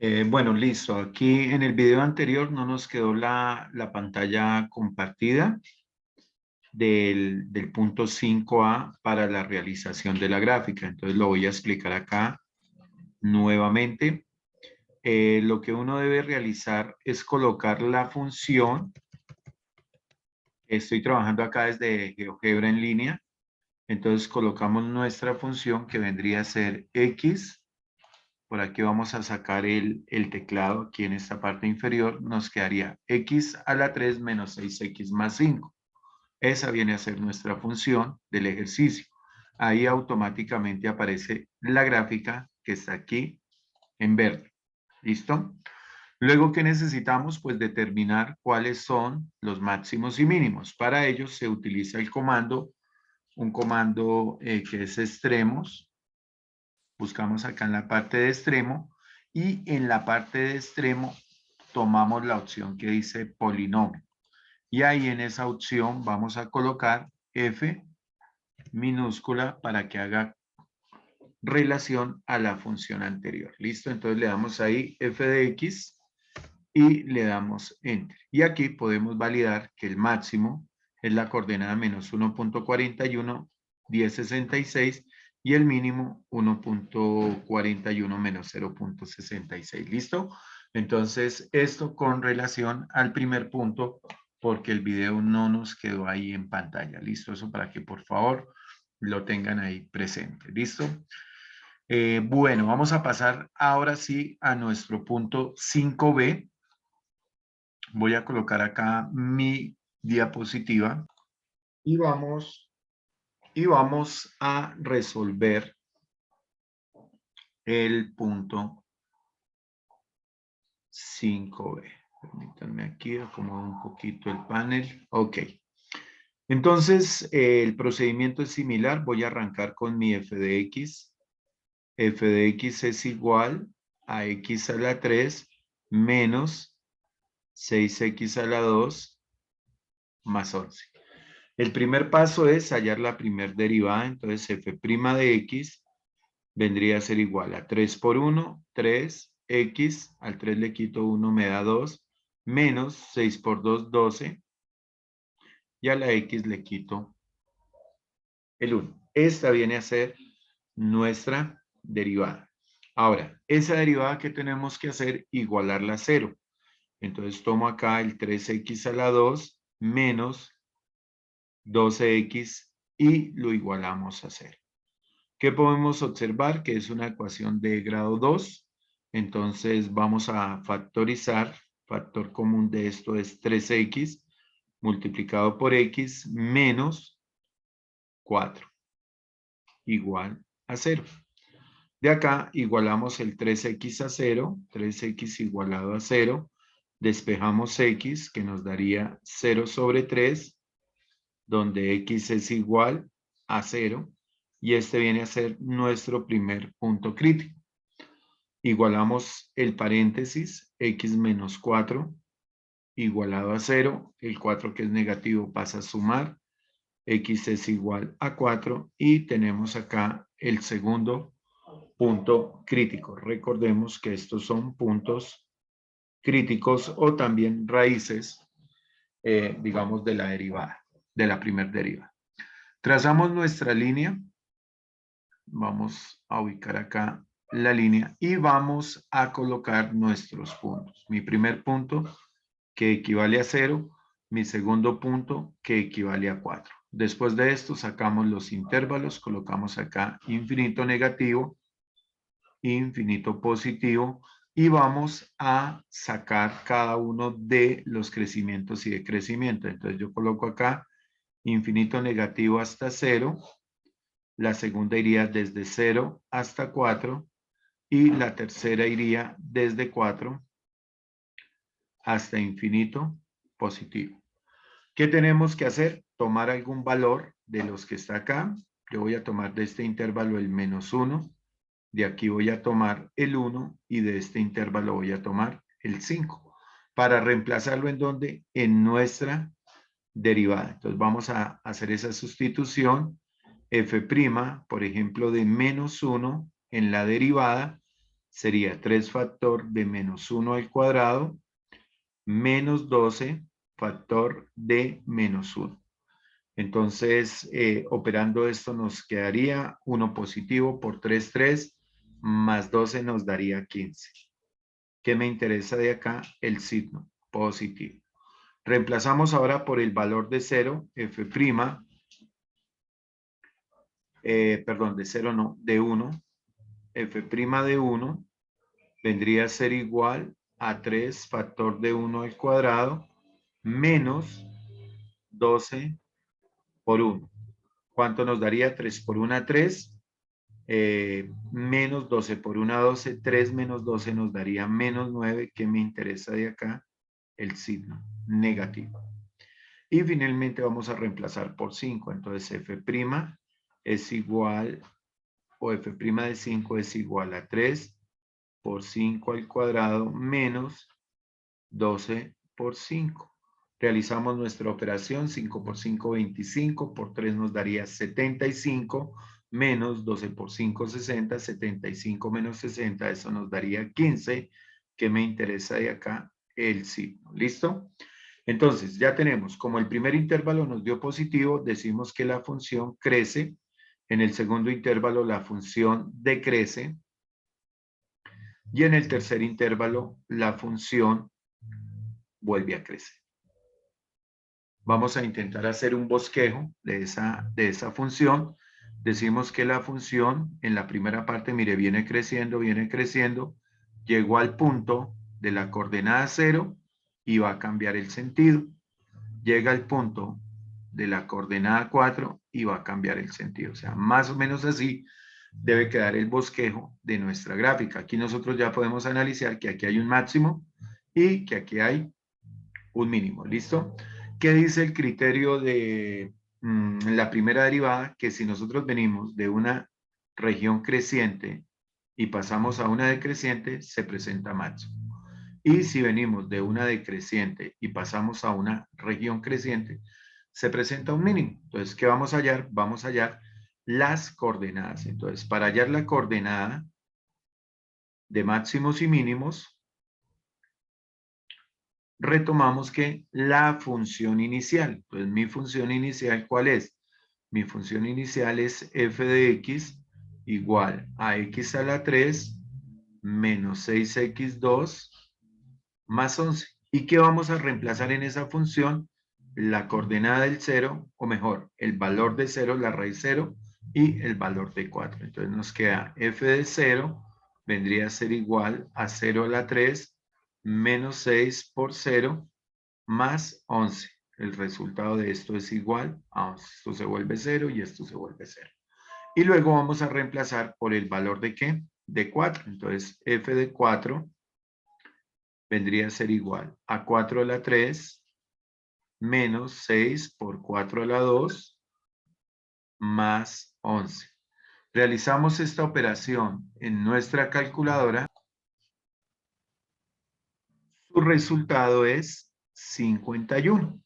Bueno, listo. Aquí en el video anterior no nos quedó la pantalla compartida del punto 5A para la realización de la gráfica. Entonces lo voy a explicar acá nuevamente. Lo que uno debe realizar es colocar la función. Estoy trabajando acá desde GeoGebra en línea. Entonces colocamos nuestra función que vendría a ser X. Por aquí vamos a sacar el teclado, aquí en esta parte inferior nos quedaría x a la 3 menos 6x más 5. Esa viene a ser nuestra función del ejercicio. Ahí automáticamente aparece la gráfica que está aquí en verde. ¿Listo? Luego, ¿qué necesitamos? Pues determinar cuáles son los máximos y mínimos. Para ello se utiliza el comando, un comando que es extremos. Buscamos acá en la parte de extremo y en la parte de extremo tomamos la opción que dice polinomio. Y ahí en esa opción vamos a colocar f minúscula para que haga relación a la función anterior. ¿Listo? Entonces le damos ahí f de x y le damos enter. Y aquí podemos validar que el máximo es la coordenada menos 1.41, 1066 y el mínimo 1.41 menos 0.66. ¿Listo? Entonces, esto con relación al primer punto, porque el video no nos quedó ahí en pantalla. ¿Listo? Eso para que por favor lo tengan ahí presente. ¿Listo? Bueno, vamos a pasar ahora sí a nuestro punto 5B. Voy a colocar acá mi diapositiva y vamos a resolver el punto 5B. Permítanme aquí, acomodo un poquito el panel. Ok. Entonces, el procedimiento es similar. Voy a arrancar con mi f de x. F de x es igual a x a la 3 menos 6x a la 2 más 11. El primer paso es hallar la primer derivada, entonces f' de x vendría a ser igual a 3 por 1, 3x, al 3 le quito 1 me da 2, menos 6 por 2, 12, y a la x le quito el 1. Esta viene a ser nuestra derivada. Ahora, esa derivada que tenemos que hacer, igualarla a 0. Entonces tomo acá el 3x a la 2 menos 12x y lo igualamos a 0. ¿Qué podemos observar? Que es una ecuación de grado 2. Entonces vamos a factorizar. Factor común de esto es 3x multiplicado por x menos 4 igual a 0. De acá igualamos el 3x a 0, 3x igualado a 0. Despejamos x que nos daría 0 sobre 3, donde x es igual a 0. Y este viene a ser nuestro primer punto crítico. Igualamos el paréntesis, x menos 4, igualado a 0. El 4 que es negativo pasa a sumar. X es igual a 4. Y tenemos acá el segundo punto crítico. Recordemos que estos son puntos críticos o también raíces, digamos, de la derivada, de la primer derivada. Trazamos nuestra línea. Vamos a ubicar acá la línea y vamos a colocar nuestros puntos. Mi primer punto que equivale a 0, mi segundo punto que equivale a 4. Después de esto sacamos los intervalos, colocamos acá infinito negativo, infinito positivo y vamos a sacar cada uno de los crecimientos y decrecimientos. Entonces yo coloco acá infinito negativo hasta 0. La segunda iría desde 0 hasta 4 y la tercera iría desde 4 hasta infinito positivo. ¿Qué tenemos que hacer? Tomar algún valor de los que está acá. Yo voy a tomar de este intervalo el menos 1, de aquí voy a tomar el 1 y de este intervalo voy a tomar el 5 para reemplazarlo en donde en nuestra derivada. Entonces vamos a hacer esa sustitución. F', por ejemplo, de menos 1 en la derivada sería 3 factor de menos 1 al cuadrado menos 12 factor de menos 1. Entonces, operando esto nos quedaría 1 positivo por 3, 3, más 12 nos daría 15. ¿Qué me interesa de acá? El signo positivo. Reemplazamos ahora por el valor de 0, f', perdón, de 0 no, de 1, f' de 1 vendría a ser igual a 3 factor de 1 al cuadrado menos 12 por 1. ¿Cuánto nos daría? 3 por 1, 3, menos 12 por 1, 12, 3 menos 12 nos daría menos 9, que me interesa de acá, el signo negativo. Y finalmente vamos a reemplazar por 5, entonces f' es igual, o f' de 5 es igual a 3 por 5 al cuadrado menos 12 por 5. Realizamos nuestra operación, 5 por 5, 25, por 3 nos daría 75, menos 12 por 5, 60, 75 menos 60, eso nos daría 15, que me interesa de acá, el signo. ¿Listo? Entonces, ya tenemos, como el primer intervalo nos dio positivo, decimos que la función crece, en el segundo intervalo la función decrece, y en el tercer intervalo la función vuelve a crecer. Vamos a intentar hacer un bosquejo de esa función. Decimos que la función en la primera parte, mire, viene creciendo, llegó al punto de la coordenada 0 y va a cambiar el sentido. Llega al punto de la coordenada 4 y va a cambiar el sentido. O sea, más o menos así debe quedar el bosquejo de nuestra gráfica. Aquí nosotros ya podemos analizar que aquí hay un máximo y que aquí hay un mínimo. ¿Listo? ¿Qué dice el criterio de la primera derivada? Que si nosotros venimos de una región creciente y pasamos a una decreciente, se presenta máximo. Y si venimos de una decreciente y pasamos a una región creciente, se presenta un mínimo. Entonces, ¿qué vamos a hallar? Vamos a hallar las coordenadas. Entonces, para hallar la coordenada de máximos y mínimos, retomamos que la función inicial. Entonces, mi función inicial, ¿cuál es? Mi función inicial es f de x igual a x a la 3 menos 6x2 más 11. ¿Y qué vamos a reemplazar en esa función? La coordenada del 0, o mejor, el valor de 0, la raíz 0, y el valor de 4. Entonces nos queda f de 0, vendría a ser igual a 0 a la 3, menos 6 por 0, más 11. El resultado de esto es igual a 11. Esto se vuelve 0 y esto se vuelve 0. Y luego vamos a reemplazar por el valor de ¿qué? De 4. Entonces, f de 4 vendría a ser igual a 4 a la 3 menos 6 por 4 a la 2 más 11. Realizamos esta operación en nuestra calculadora. Su resultado es 51.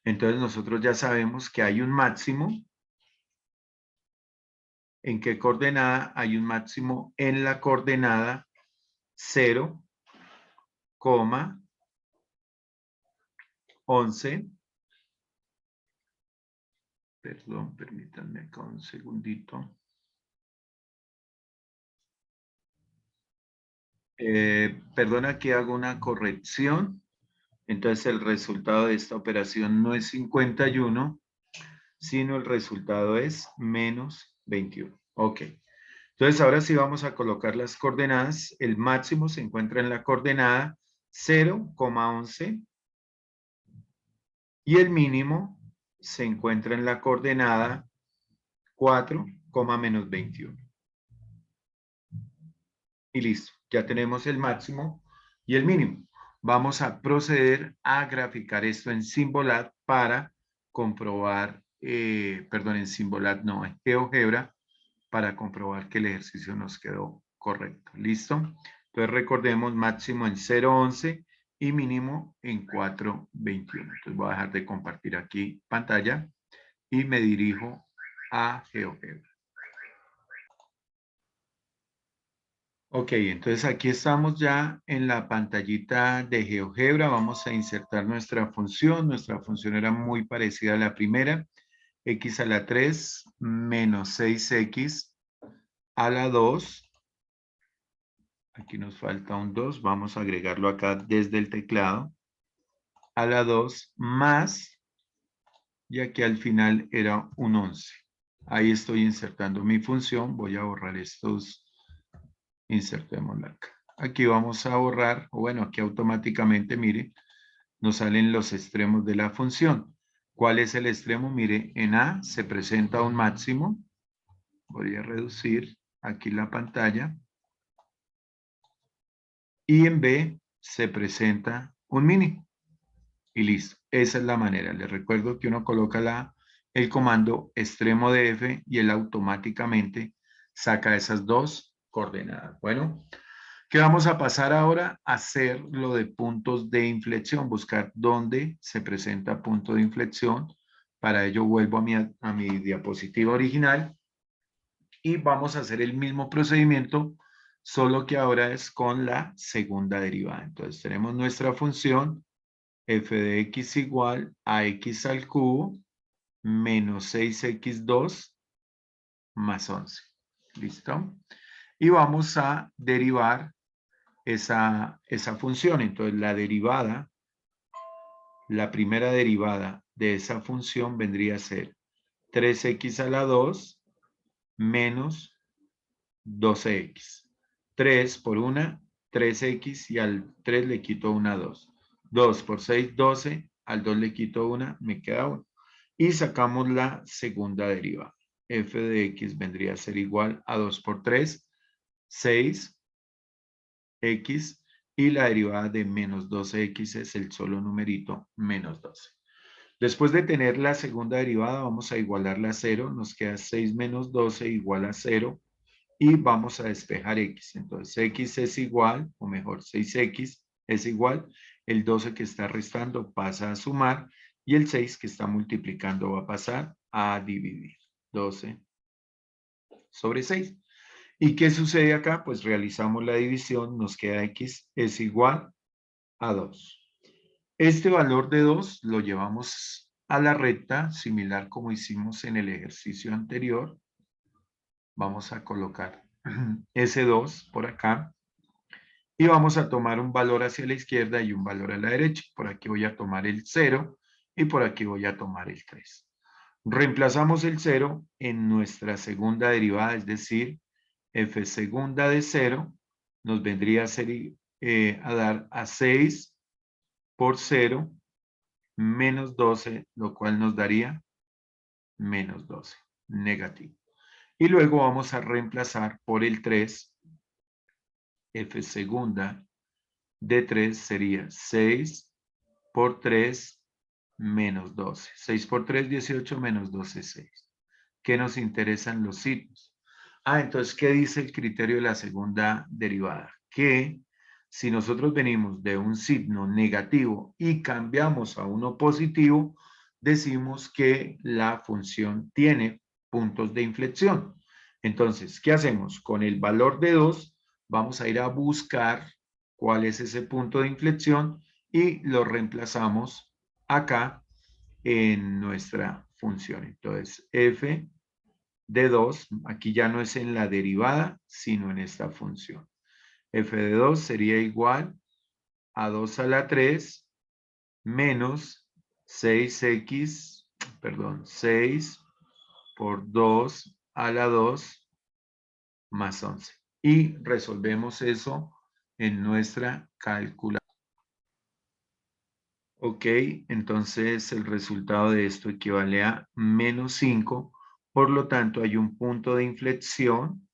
Entonces nosotros ya sabemos que hay un máximo. ¿En qué coordenada? Hay un máximo en la coordenada 0, 11. Perdón, permítanme acá un segundito. Perdón, aquí hago una corrección. Entonces el resultado de esta operación no es 51, sino el resultado es menos 21. Ok. Entonces ahora sí vamos a colocar las coordenadas. El máximo se encuentra en la coordenada 0,11 y el mínimo se encuentra en la coordenada 4, menos 21. Y listo, ya tenemos el máximo y el mínimo. Vamos a proceder a graficar esto en Symbolab para comprobar, perdón, en Symbolab no, en GeoGebra, para comprobar que el ejercicio nos quedó correcto. ¿Listo? Entonces recordemos máximo en 0,11 y mínimo en 4,21. Entonces voy a dejar de compartir aquí pantalla y me dirijo a GeoGebra. Ok, entonces aquí estamos ya en la pantallita de GeoGebra. Vamos a insertar nuestra función. Nuestra función era muy parecida a la primera. X a la 3 menos 6x a la 2. Aquí nos falta un 2. Vamos a agregarlo acá desde el teclado. A la 2 más, y aquí al final era un 11. Ahí estoy insertando mi función. Voy a borrar estos. Insertémosla acá. Aquí vamos a borrar, o bueno, aquí automáticamente, mire, nos salen los extremos de la función. ¿Cuál es el extremo? Mire, en A se presenta un máximo. Voy a reducir aquí la pantalla. Y en B se presenta un mínimo. Y listo. Esa es la manera. Les recuerdo que uno coloca el comando extremo de F y él automáticamente saca esas dos coordenadas. Bueno, ¿qué vamos a pasar ahora? A hacer lo de puntos de inflexión, buscar dónde se presenta punto de inflexión. Para ello vuelvo a mi diapositiva original y vamos a hacer el mismo procedimiento, solo que ahora es con la segunda derivada. Entonces tenemos nuestra función f de x igual a x al cubo menos 6x2 más 11. ¿Listo? Y vamos a derivar esa función. Entonces la derivada, la primera derivada de esa función vendría a ser 3x a la 2 menos 12x. 3 por 1, 3x y al 3 le quito una 2. 2 por 6, 12. Al 2 le quito una, me queda 1. Y sacamos la segunda derivada. F de x vendría a ser igual a 2 por 3, 6x, y la derivada de menos 12x es el solo numerito menos 12. Después de tener la segunda derivada, vamos a igualarla a 0. Nos queda 6 menos 12 igual a 0. Y vamos a despejar x. Entonces x es igual, o mejor 6x es igual, el 12 que está restando pasa a sumar y el 6 que está multiplicando va a pasar a dividir. 12 sobre 6. ¿Y qué sucede acá? Pues realizamos la división, nos queda x es igual a 2. Este valor de 2 lo llevamos a la recta, similar como hicimos en el ejercicio anterior. Vamos a colocar ese 2 por acá. Y vamos a tomar un valor hacia la izquierda y un valor a la derecha. Por aquí voy a tomar el 0 y por aquí voy a tomar el 3. Reemplazamos el 0 en nuestra segunda derivada, es decir, f segunda de 0 nos vendría a, a dar a 6 por 0 menos 12, lo cual nos daría menos 12, negativo. Y luego vamos a reemplazar por el 3, f segunda de 3 sería 6 por 3 menos 12. 6 por 3, 18 menos 12, 6. ¿Qué nos interesan los signos? Entonces, ¿qué dice el criterio de la segunda derivada? Que si nosotros venimos de un signo negativo y cambiamos a uno positivo, decimos que la función tiene puntos de inflexión. Entonces, ¿qué hacemos? Con el valor de 2, vamos a ir a buscar cuál es ese punto de inflexión y lo reemplazamos acá en nuestra función. Entonces, f de 2, aquí ya no es en la derivada, sino en esta función. F de 2 sería igual a 2 a la 3 menos 6x, perdón, 6 por 2 a la 2 más 11. Y resolvemos eso en nuestra calculadora. Ok, entonces el resultado de esto equivale a menos 5. Por lo tanto, hay un punto de inflexión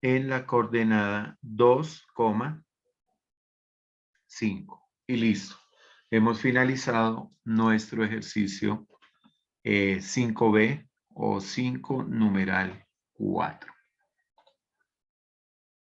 en la coordenada 2,5. Y listo. Hemos finalizado nuestro ejercicio 5B o 5 numeral 4.